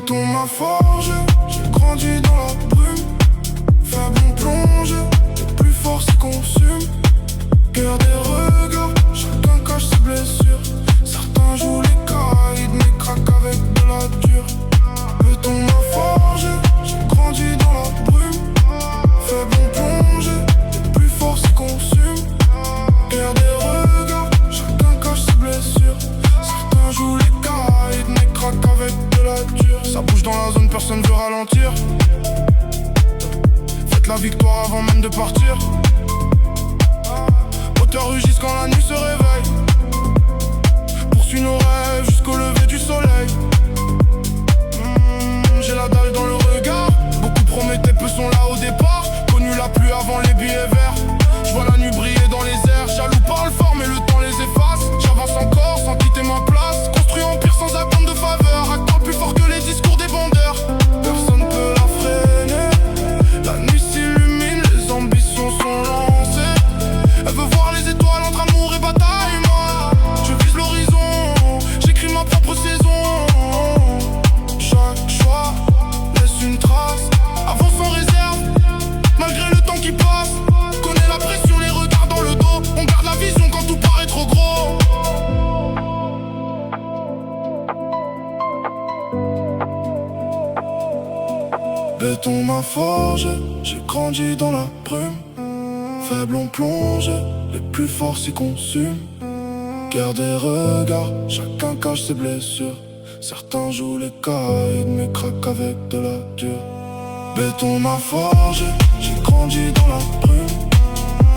Béton m'a forgé, j'ai grandi dans la brume. Faible on plonge, les plus forts s'y consument. Guerre des regards, chacun cache ses blessures. Certains jouent les caïds, mais craquent avec de la dure. Béton m'a forgé, j'ai grandi dans la brume. Faible on plonge, les plus forts s'y consument. Guerre des regards, chacun cache ses blessures. Certains jouent les caïds, mais craquent avec de la dure. Ça bouge dans la zone, personne veut ralentir. Faites la victoire avant même de partir. Moteurs rugissent quand la nuit se réveille. Poursuis nos rêves jusqu'au lever du soleil. J'ai la dalle dans le regard. Beaucoup promettaient, peu sont là au départ. Connu la pluie avant les billets verts. Je vois la nuit briller dans les airs. Jaloux parle fort mais le temps les efface. J'avance encore sans quitter ma place. Construit empire sans attente de faveur. Actant plus fort que les discours des vendeurs. Personne peut la freiner. La nuit s'illumine, les ambitions sont lancées. Elle veut voir les étoiles entre amour et bataille. Moi, je vise l'horizon. J'écris ma propre saison. Chaque choix laisse une trace. Avance sans réserve, malgré le temps qui passe. Connais la pression, les regards dans le dos. On garde la vision quand tout paraît trop gros. Béton m'a forgé, j'ai grandi dans la brume. Faible on plonge, les plus forts s'y consument. Guerre des regards, chacun cache ses blessures. Certains jouent les caïds, mais craquent avec de la dure. Béton m'a forgé, j'ai grandi dans la brume.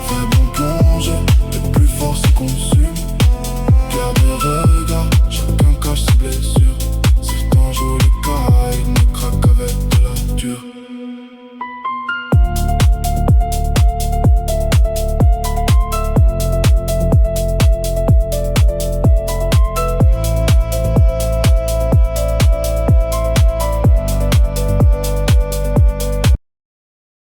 Faible on plonge, les plus forts s'y consument.